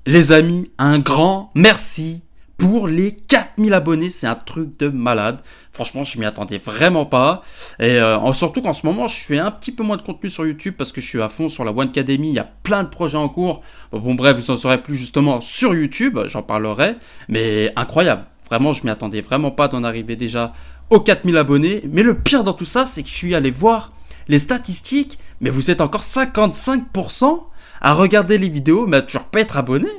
Les amis, un grand merci pour les 4000 abonnés, c'est un truc de malade. Franchement, je m'y attendais vraiment pas. Et surtout qu'en ce moment, je fais un petit peu moins de contenu sur YouTube parce que je suis à fond sur la One Academy. Il y a plein de projets en cours. Bon, bref, vous en saurez plus justement sur YouTube, j'en parlerai. Mais incroyable. Vraiment, je m'y attendais vraiment pas d'en arriver déjà aux 4000 abonnés. Mais le pire dans tout ça, c'est que je suis allé voir les statistiques. Mais vous êtes encore 55% à regarder les vidéos, mais à toujours pas être abonné.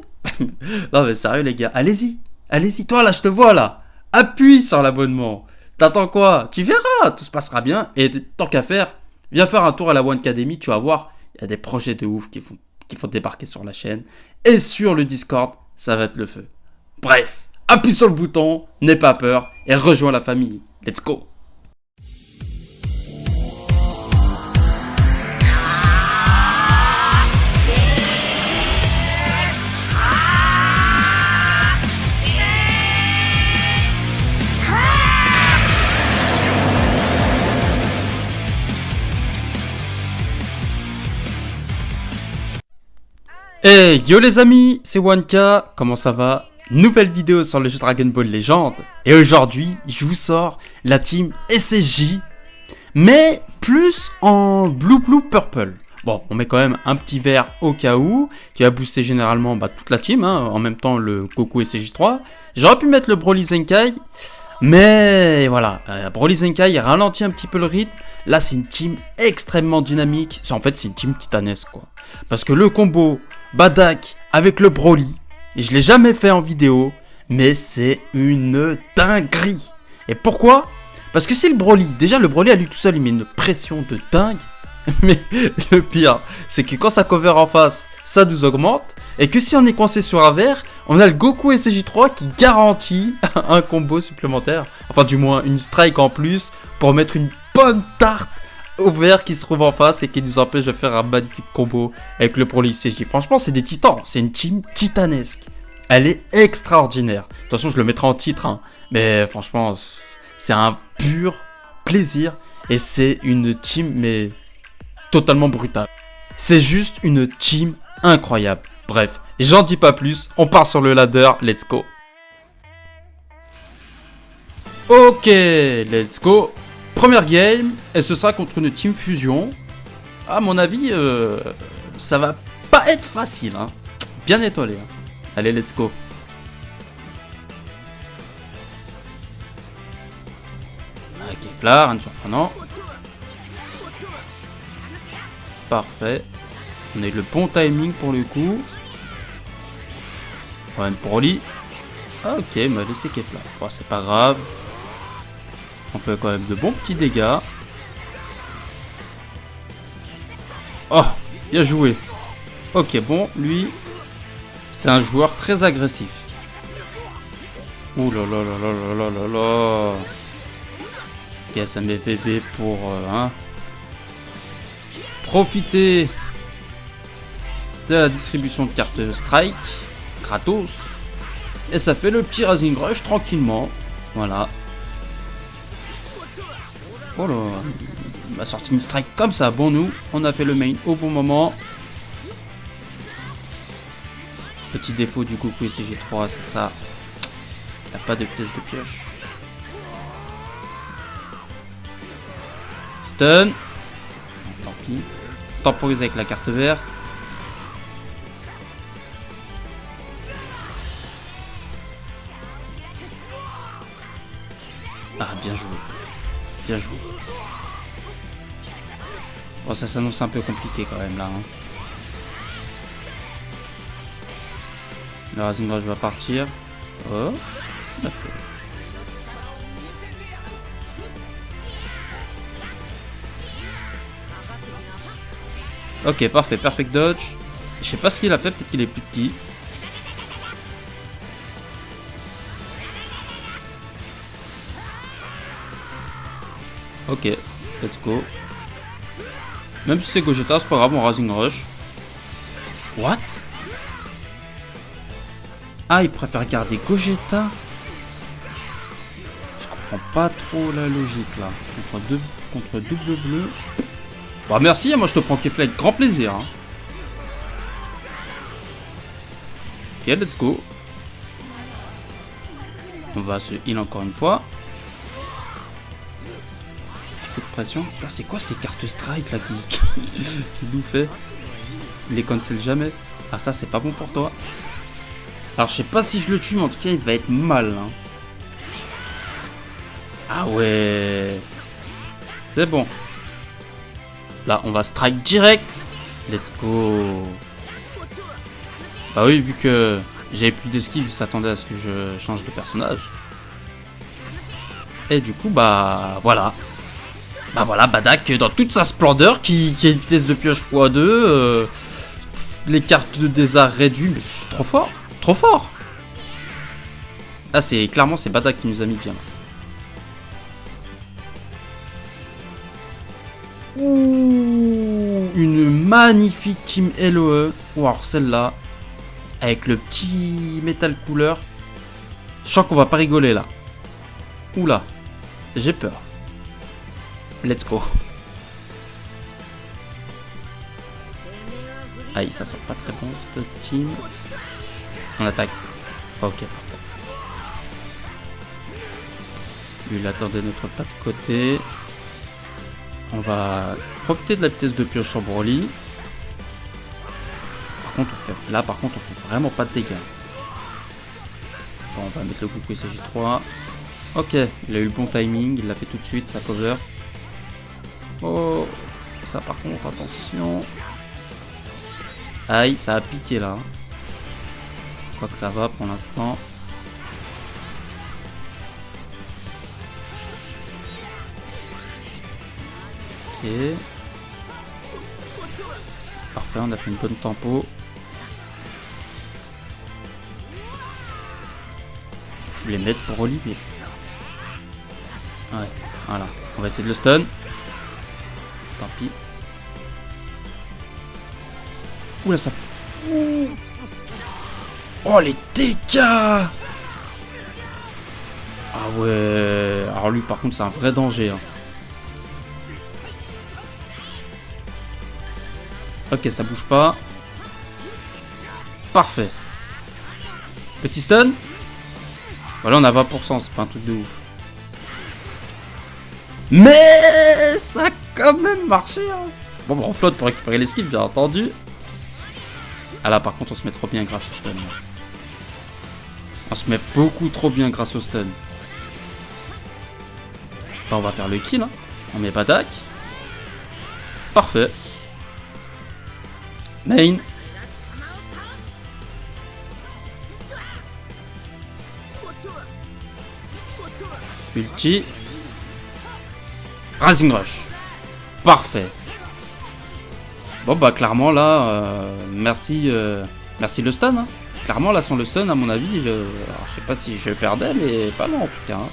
Non mais sérieux les gars, allez-y. Allez-y, toi là, je te vois là. Appuie sur l'abonnement. T'attends quoi? Tu verras, tout se passera bien. Et tant qu'à faire, viens faire un tour à la One Academy, tu vas voir. Il y a des projets de ouf qui font débarquer sur la chaîne. Et sur le Discord, ça va être le feu. Bref, appuie sur le bouton, n'aie pas peur et rejoins la famille. Let's go! Hey yo les amis, c'est Wanka, comment ça va? Nouvelle vidéo sur le jeu Dragon Ball Legend. Et aujourd'hui, je vous sors la team SSJ, mais plus en Blue Purple. Bon, on met quand même un petit vert au cas où, qui va booster généralement toute la team, en même temps le Goku SSJ3. J'aurais pu mettre le Broly Zenkai, mais voilà, Broly Zenkai ralentit un petit peu le rythme. Là, c'est une team extrêmement dynamique. En fait, c'est une team titanesque, quoi. Parce que le combo Badak avec le Broly, et je l'ai jamais fait en vidéo, mais c'est une dinguerie. Et pourquoi? Parce que si le Broly, déjà le Broly à lui tout seul, il met une pression de dingue. Mais le pire, c'est que quand ça cover en face, ça nous augmente. Et que si on est coincé sur un vert, on a le Goku SJ3 qui garantit un combo supplémentaire. Enfin, du moins, une strike en plus pour mettre une bonne tarte au vert qui se trouve en face et qui nous empêche de faire un magnifique combo avec le Broly SJ. Franchement, c'est des titans. C'est une team titanesque. Elle est extraordinaire. De toute façon, je le mettrai en titre. Mais franchement, c'est un pur plaisir. Et c'est une team, mais totalement brutale. C'est juste une team incroyable. Bref, j'en dis pas plus, on part sur le ladder, let's go. Ok, let's go. Première game, et ce sera contre une team fusion. À mon avis, ça va pas être facile, bien étoilé. Allez, let's go. Ok, Keflar, un surprenant. Parfait. On a eu le bon timing pour le coup. Ouais, Broly. Ok, il m'a laissé Keflar. Bon, c'est pas grave. On fait quand même de bons petits dégâts. Oh, bien joué. Ok, bon, lui, c'est un joueur très agressif. Ouh là là là là là là là là. Ok, ça met VB pour profiter de la distribution de cartes Strike gratos. Et ça fait le petit Rising Rush tranquillement. Voilà. Oh là, il m'a sorti une strike comme ça. Bon, nous, on a fait le main au bon moment. Petit défaut du Goku SG3, c'est ça. Il n'y a pas de vitesse de pioche. Stun. Tant pis. Temporise avec la carte verte. Ah, bien joué. Bien joué. Bon, ça s'annonce un peu compliqué quand même là. Le Rising Rush va partir. Oh, c'est ok, parfait, perfect dodge. Je sais pas ce qu'il a fait, peut-être qu'il est plus petit. Ok, let's go. Même si c'est Gogeta, c'est pas grave, on Rising Rush. What? Ah, il préfère garder Gogeta. Je comprends pas trop la logique là. Contre double bleu. Bah merci, moi je te prends Kefla avec grand plaisir. Ok, let's go. On va se heal encore une fois. Petit coup de pression. Putain, c'est quoi ces cartes strike là qui nous fait? Il les cancel jamais. Ah, ça, c'est pas bon pour toi. Alors, je sais pas si je le tue, mais en tout cas, il va être mal. Hein. Ah ouais. C'est bon. Là, on va strike direct. Let's go. Bah oui, vu que j'avais plus d'esquive, ça s'attendait à ce que je change de personnage. Et du coup, bah voilà. Bah voilà, Badak dans toute sa splendeur, qui a une vitesse de pioche x2. Les cartes de désart réduites. Trop fort. Trop fort. Là, c'est clairement, c'est Badak qui nous a mis bien. Ouh, une magnifique team LOE. Ou alors celle-là. Avec le petit métal couleur. Je sens qu'on va pas rigoler là. Oula. J'ai peur. Let's go. Aïe, ça sent pas très bon cette team. On attaque. Ok, parfait. Lui, il attendait notre pas de côté. On va profiter de la vitesse de pioche sur Broly. Par contre, on fait vraiment pas de dégâts. Bon, on va mettre le coup SJ3. Ok, il a eu le bon timing, il l'a fait tout de suite, sa cover. Oh, ça par contre, attention. Aïe, ça a piqué là. Je crois que ça va pour l'instant. Ok. Parfait, on a fait une bonne tempo. Je voulais mettre pour Broly, mais... Ouais, voilà. On va essayer de le stun. Tant pis. Oula, ça... Oh, les dégâts! Ah ouais... Alors lui, par contre, c'est un vrai danger. Hein. Ok, ça bouge pas. Parfait. Petit stun. Voilà, on a 20%, c'est pas un truc de ouf. Mais ça a quand même marché. Hein. Bon, bah, on flotte pour récupérer l'esquive, bien entendu. Ah là, par contre, on se met trop bien grâce au stun. On se met beaucoup trop bien grâce au stun. Bah, on va faire le kill. Hein. On met Badak. Parfait. Main. Ulti. Rising Rush. Parfait. Bon bah clairement là, merci le stun. Hein. Clairement là sans le stun à mon avis, alors, je sais pas si je perdais mais pas non en tout cas. Hein.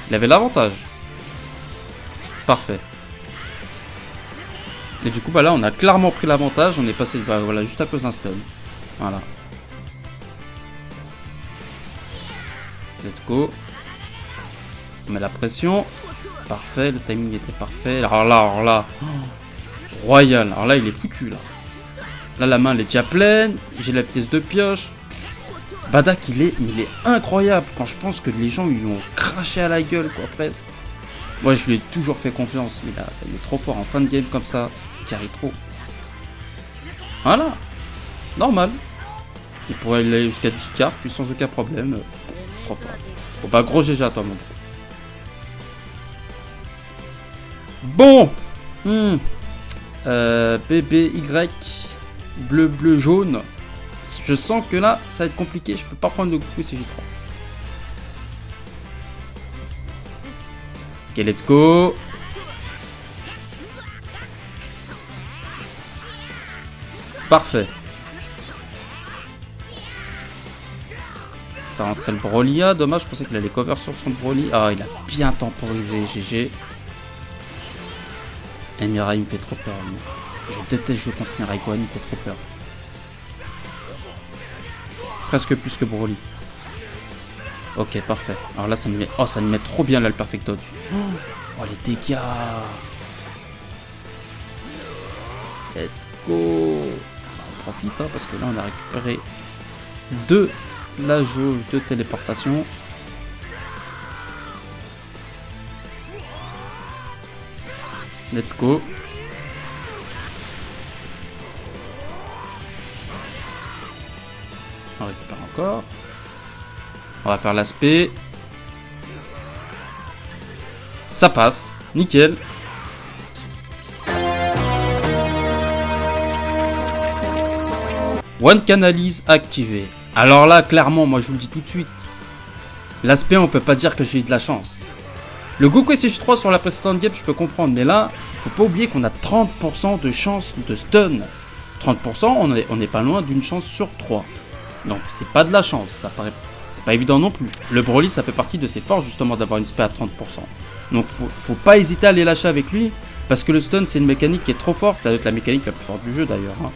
Il avait l'avantage. Parfait. Et du coup bah là on a clairement pris l'avantage, on est passé bah, voilà, juste à cause d'un stun. Voilà. Let's go. On met la pression. Parfait, le timing était parfait. Alors là. Oh, royal. Alors là il est foutu là. Là la main elle est déjà pleine. J'ai la vitesse de pioche. Badak il est incroyable. Quand je pense que les gens lui ont craché à la gueule quoi presque. Moi je lui ai toujours fait confiance. Mais là il est trop fort en fin de game comme ça. Il carry trop. Voilà. Normal. Il pourrait aller jusqu'à 10 cartes puis sans aucun problème. Trop fort. Bon bah gros GG à toi mon gros. Bon. BBY. Bleu, jaune. Je sens que là, ça va être compliqué. Je peux pas prendre le coup CJ3. Ok, let's go. Parfait. Faire rentrer le Broly. Dommage, je pensais qu'il allait cover sur son Broly. Ah, il a bien temporisé. GG. Et Mirai, il me fait trop peur. Lui. Je déteste jouer contre Mirai Gohan, il me fait trop peur. Presque plus que Broly. Ok, parfait. Alors là, ça nous met... Oh, ça nous met trop bien là, le Perfect Dodge. Oh, les dégâts. Let's go. On profite, hein, parce que là, on a récupéré 2 la jauge de téléportation. Let's go. On récupère encore. On va faire l'aspect. Ça passe. Nickel. One Canalise activé. Alors là, clairement, moi je vous le dis tout de suite. L'aspect, on peut pas dire que j'ai eu de la chance. Le Goku SSJ3 sur la précédente game, je peux comprendre. Mais là, faut pas oublier qu'on a 30% de chance de stun. 30%, on n'est pas loin d'une chance sur 3. Donc c'est pas de la chance, ça paraît. C'est pas évident non plus. Le Broly, ça fait partie de ses forces justement d'avoir une spé à 30%. Donc faut pas hésiter à les lâcher avec lui. Parce que le stun, c'est une mécanique qui est trop forte. Ça doit être la mécanique la plus forte du jeu d'ailleurs. Hein.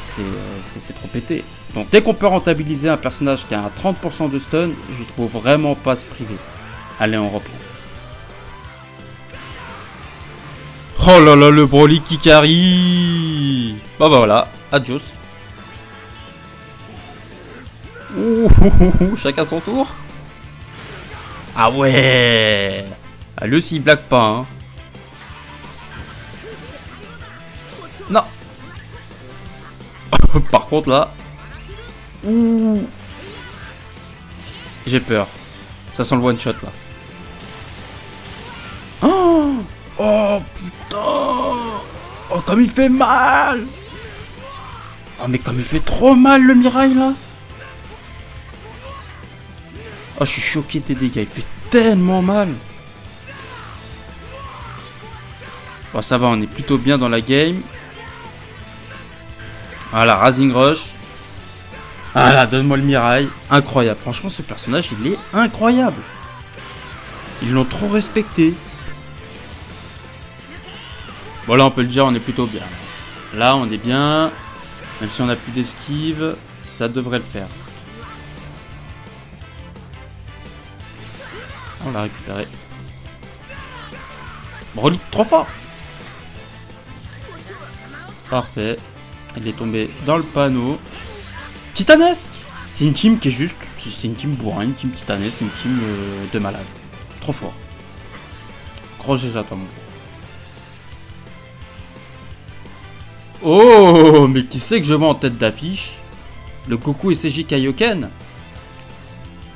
C'est trop pété. Donc dès qu'on peut rentabiliser un personnage qui a un 30% de stun, il faut vraiment pas se priver. Allez, on reprend. Oh là là, le Broly qui carry. Bah voilà, adios. Ouh, chacun son tour. Ah ouais. Ah, lui aussi il blague pas hein. Non. Par contre là. Ouh. J'ai peur. Ça sent le one shot là. Oh, oh putain. Oh comme il fait mal. Oh mais comme il fait trop mal le Mirai là. Oh je suis choqué des dégâts. Il fait tellement mal. Bon ça va, on est plutôt bien dans la game. Voilà, Rising Rush. Voilà, donne-moi le Mirai. Incroyable. Franchement, ce personnage, il est incroyable. Ils l'ont trop respecté. Bon, là, on peut le dire, on est plutôt bien. Là, on est bien. Même si on n'a plus d'esquive, ça devrait le faire. On l'a récupéré. Broly, trop fort. Parfait. Il est tombé dans le panneau. Titanesque. C'est une team qui est juste... C'est une team bourrin, une team titanesque, c'est une team de malade. Trop fort. Gros GG à toi, mon Oh, mais qui c'est que je vois en tête d'affiche? Le Goku SSJ Kaioken.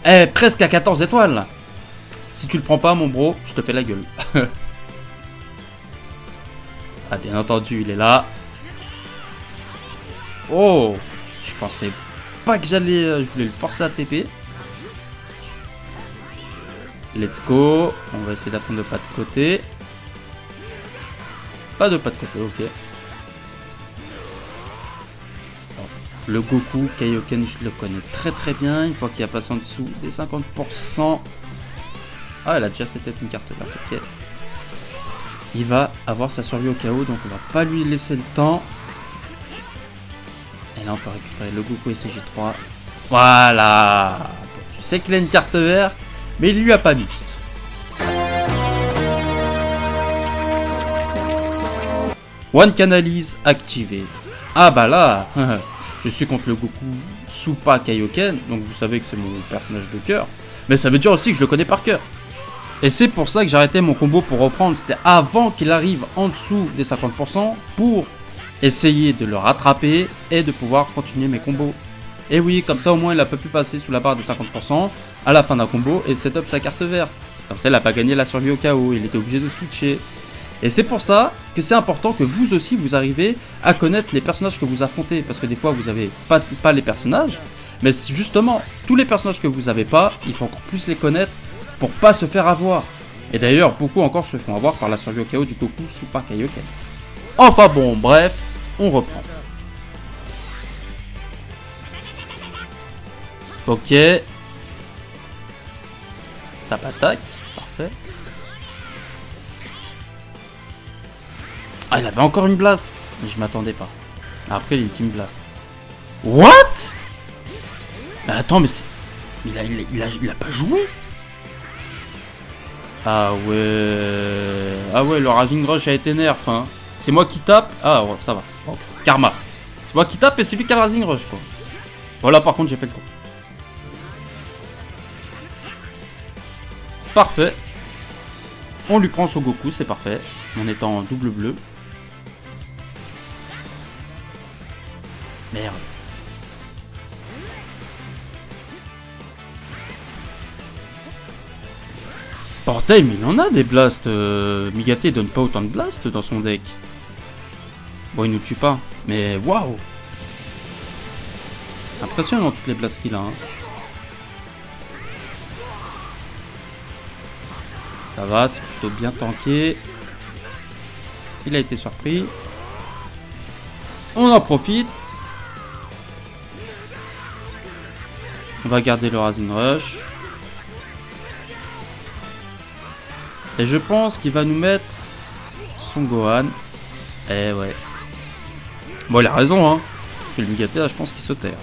Eh, presque à 14 étoiles, là. Si tu le prends pas, mon bro, je te fais la gueule. Ah, bien entendu, il est là. Oh, je pensais pas que j'allais... je voulais le forcer à TP. Let's go. On va essayer d'apprendre le pas de côté. Pas de pas de côté, ok. Alors, le Goku Kaioken, je le connais très très bien. Une fois qu'il a passé en dessous des 50%. Ah, elle a déjà setup une carte verte, ok. Il va avoir sa survie au chaos, donc on va pas lui laisser le temps. Et là, on peut récupérer le Goku SSJ3. Voilà. Bon, tu sais qu'il a une carte verte, mais il lui a pas mis. One Canalise activé. Ah bah là, je suis contre le Goku Super Kaioken, donc vous savez que c'est mon personnage de cœur. Mais ça veut dire aussi que je le connais par cœur. Et c'est pour ça que j'arrêtais mon combo pour reprendre. C'était avant qu'il arrive en dessous des 50% pour essayer de le rattraper et de pouvoir continuer mes combos. Et oui, comme ça au moins il a pas pu passer sous la barre des 50% à la fin d'un combo et setup sa carte verte. Comme ça il a pas gagné la survie au chaos, il était obligé de switcher. Et c'est pour ça que c'est important que vous aussi vous arrivez à connaître les personnages que vous affrontez. Parce que des fois vous avez pas les personnages. Mais justement, tous les personnages que vous avez pas, il faut encore plus les connaître pour pas se faire avoir. Et d'ailleurs, beaucoup encore se font avoir par la survie au chaos du Goku Super Kaioken. Enfin bon, bref, on reprend. Ok. Tape attaque, parfait. Ah, il avait encore une blast. Mais je m'attendais pas. Après, il Team Blast. What? Mais attends, mais c'est... Il a pas joué? Ah ouais... Ah ouais, le Rising Rush a été nerf, hein. C'est moi qui tape... Ah ouais, ça va. Bon, karma. C'est moi qui tape et c'est lui qui a le Rising Rush, quoi. Voilà, par contre, j'ai fait le coup. Parfait. On lui prend son Goku, c'est parfait. En étant en double bleu. Merde. Bordel, mais il en a des blasts. Migate donne pas autant de blasts dans son deck. Bon, il nous tue pas. Mais waouh! C'est impressionnant toutes les blasts qu'il a. Hein. Ça va, c'est plutôt bien tanké. Il a été surpris. On en profite. On va garder le Rising Rush. Et je pense qu'il va nous mettre son Gohan. Eh ouais. Bon, il a raison, hein. Parce que le Migate, là, je pense qu'il se terre.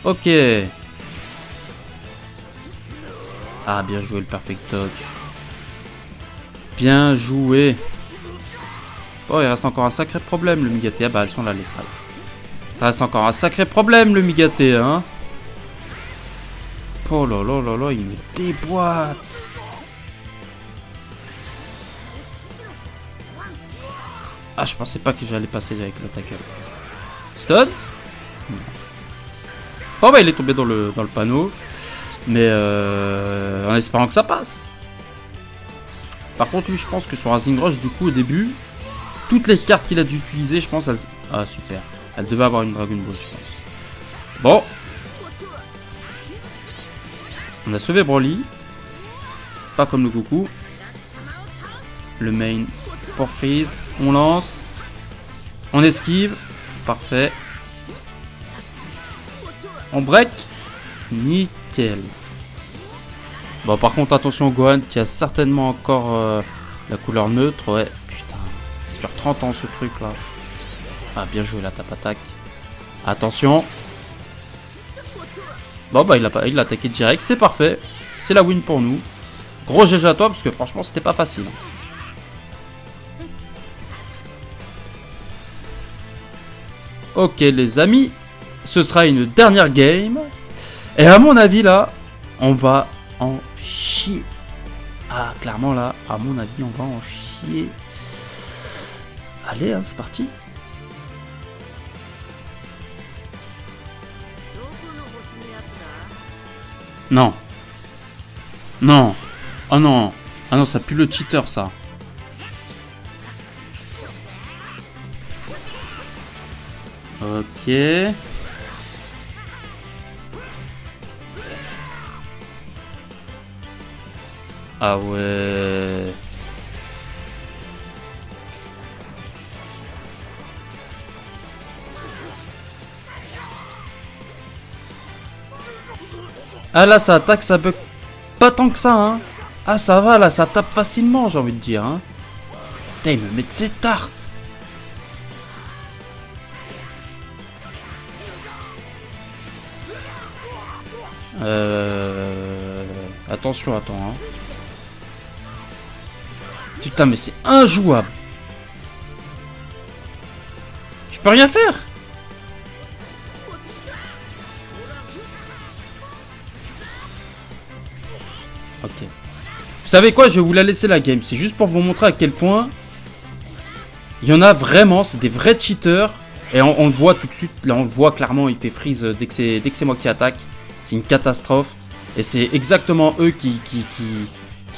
Ok. Ah, bien joué le Perfect Dodge. Bien joué. Oh, il reste encore un sacré problème, le Migate. Ah bah, elles sont là, les strikes. Ça reste encore un sacré problème, le Migate, hein. Oh là là là là, il me déboîte. Ah, je pensais pas que j'allais passer avec le tackle. Stun. Oh bah, il est tombé dans le panneau. Mais en espérant que ça passe. Par contre, lui, je pense que son Rising Rush, du coup, au début, toutes les cartes qu'il a dû utiliser, je pense, ah, super. Elle devait avoir une Dragon Ball, je pense. Bon. On a sauvé Broly. Pas comme le Goku. Le main pour Freeze. On lance. On esquive. Parfait. On break. Nickel. Bon, par contre, attention au Gohan qui a certainement encore la couleur neutre. Ouais, putain. C'est genre 30 ans ce truc là. Ah, bien joué la tape attaque. Attention. Bon, bah, il l'a attaqué direct. C'est parfait. C'est la win pour nous. Gros GG à toi parce que franchement, c'était pas facile. Ok, les amis. Ce sera une dernière game. Et à mon avis, là, on va en chier. Ah, clairement, là, à mon avis, on va en chier. Allez, hein, c'est parti. Non. Non. Oh non. Ah non, ça pue le cheater, ça. Ok. Ah ouais. Ah là, ça attaque, ça bug pas tant que ça, hein. Ah, ça va, là, ça tape facilement, j'ai envie de dire, hein. Putain, il me met de ses tartes. Attention, attends, hein. Putain, mais c'est injouable. Je peux rien faire. Ok. Vous savez quoi, je vais vous la laisser la game. C'est juste pour vous montrer à quel point il y en a vraiment, c'est des vrais cheaters. Et on le voit tout de suite, là on le voit clairement, il fait freeze dès que c'est moi qui attaque. C'est une catastrophe. Et c'est exactement eux qui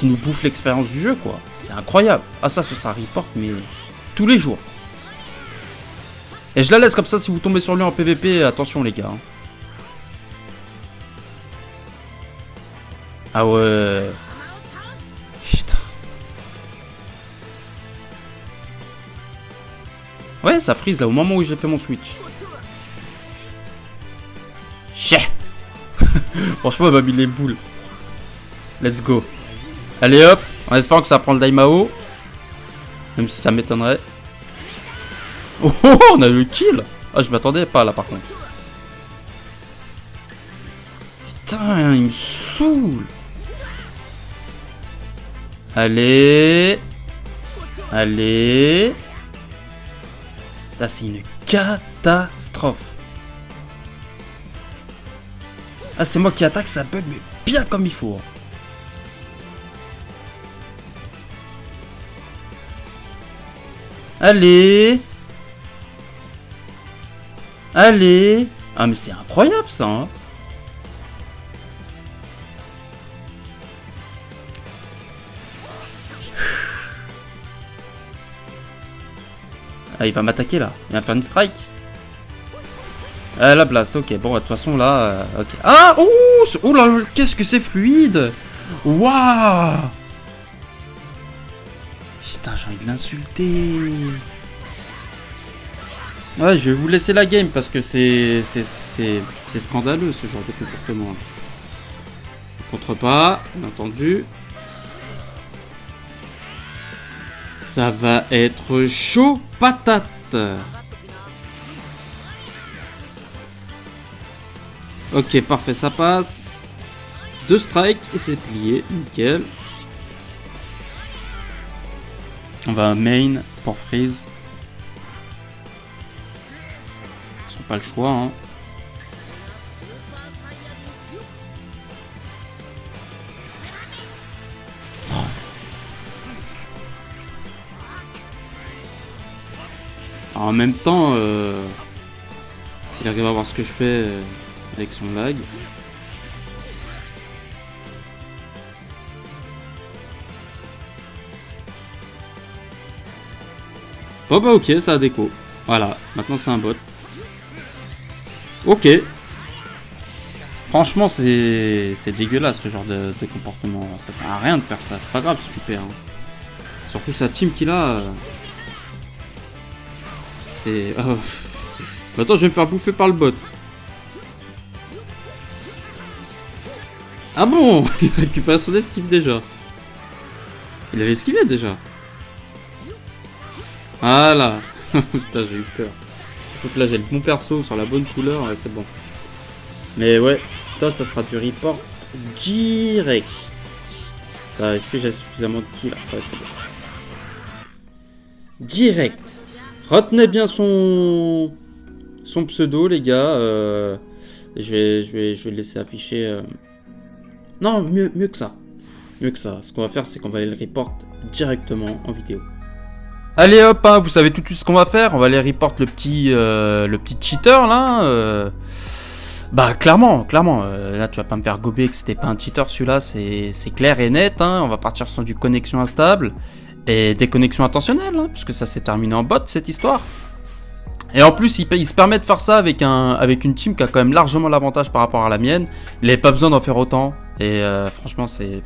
nous bouffent l'expérience du jeu, quoi. C'est incroyable. Ah ça report, mais tous les jours. Et je la laisse comme ça, si vous tombez sur lui en PVP, attention les gars. Ah ouais. Putain. Ouais, ça freeze là au moment où j'ai fait mon switch. Chais. Franchement, elle m'a mis les boules. Let's go. Allez hop, en espérant que ça prend le Daimao. Même si ça m'étonnerait. Oh, on a eu le kill. Ah, je m'attendais pas là par contre. Putain, il me saoule. Allez. Allez. Là, c'est une catastrophe. Ah, c'est moi qui attaque, ça bug, mais bien comme il faut. Allez. Allez. Ah, mais c'est incroyable, ça, hein. Ah, il va m'attaquer, là. Il va faire une strike. La blast, ok. Bon, de toute façon, là... ok. Ah, oh là, qu'est-ce que c'est fluide. Waouh. Putain, j'ai envie de l'insulter. Ouais, je vais vous laisser la game parce que c'est scandaleux ce genre de comportement. Je contre pas, bien entendu. Ça va être chaud patate. Ok, parfait, ça passe. 2 strikes et c'est plié, nickel. On va main pour freeze. Ils n'ont pas le choix, hein. Alors, en même temps, s'il arrive à voir ce que je fais avec son lag. Oh bah ok, ça a déco. Voilà, maintenant c'est un bot. Ok. Franchement, c'est dégueulasse ce genre de comportement. Ça sert à rien de faire ça, c'est pas grave si tu perds. Hein. Surtout sa team qu'il a. C'est... Oh. Attends, je vais me faire bouffer par le bot. Ah bon. Il récupère son esquive déjà. Il avait esquivé déjà. Voilà. Putain, j'ai eu peur. Donc là, j'ai le bon perso sur la bonne couleur, ouais, c'est bon. Mais ouais, toi, ça sera du report direct. Est-ce que j'ai suffisamment de kills? Ouais, c'est bon. Direct. Retenez bien son pseudo, les gars. Je vais le laisser afficher. Non, mieux que ça. Mieux que ça. Ce qu'on va faire, c'est qu'on va aller le report directement en vidéo. Allez hop, hein, vous savez tout de suite ce qu'on va faire. On va aller report le petit cheater là. Bah clairement. Là, tu vas pas me faire gober que c'était pas un cheater celui-là. C'est clair et net. Hein. On va partir sur du connexion instable et des connexions intentionnelles, hein, puisque ça s'est terminé en bot cette histoire. Et en plus, il se permet de faire ça avec une team qui a quand même largement l'avantage par rapport à la mienne. Il n'avait pas besoin d'en faire autant. Et franchement, c'est...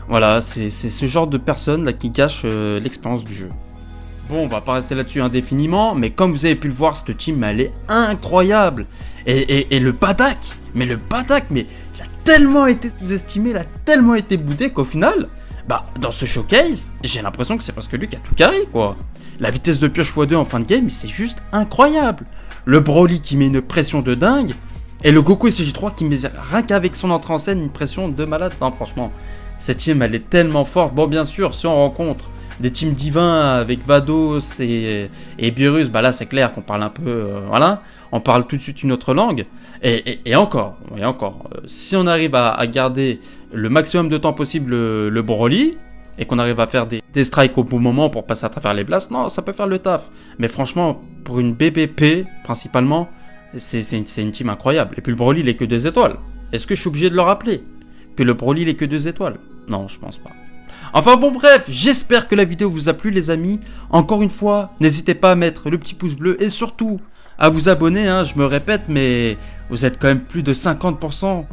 Voilà, c'est ce genre de personne là qui cache l'expérience du jeu. Bon, on va pas rester là-dessus indéfiniment, mais comme vous avez pu le voir, cette team, elle est incroyable. Et le Badak, mais il a tellement été sous-estimé, il a tellement été boudé qu'au final, bah, dans ce showcase, j'ai l'impression que c'est parce que lui qui a tout carré, quoi. La vitesse de pioche x2 en fin de game, c'est juste incroyable. Le Broly qui met une pression de dingue, et le Goku SCJ3 qui met rien qu'avec son entrée en scène une pression de malade. Non, franchement, cette team, elle est tellement forte. Bon, bien sûr, si on rencontre des teams divins avec Vados et Beerus, bah là c'est clair qu'on parle un peu, voilà, on parle tout de suite une autre langue. Et encore, si on arrive à garder le maximum de temps possible le Broly, et qu'on arrive à faire des strikes au bon moment pour passer à travers les blasts, non, ça peut faire le taf. Mais franchement, pour une BBP, principalement, c'est une team incroyable. Et puis le Broly, il est que 2 étoiles. Est-ce que je suis obligé de le rappeler que le Broly, il est que 2 étoiles? Non, je pense pas. Enfin bon bref, j'espère que la vidéo vous a plu les amis. Encore une fois, n'hésitez pas à mettre le petit pouce bleu et surtout à vous abonner, hein, je me répète, mais vous êtes quand même plus de 50%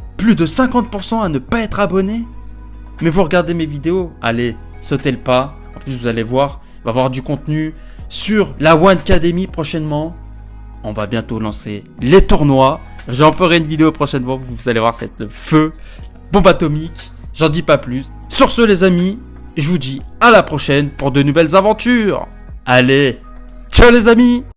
à ne pas être abonné. Mais vous regardez mes vidéos, allez, sautez le pas. En plus vous allez voir, il va y avoir du contenu sur la One Academy prochainement. On va bientôt lancer les tournois. J'en ferai une vidéo prochainement, vous allez voir, c'est le feu, bombe atomique. J'en dis pas plus. Sur ce les amis, je vous dis à la prochaine pour de nouvelles aventures. Allez, ciao les amis!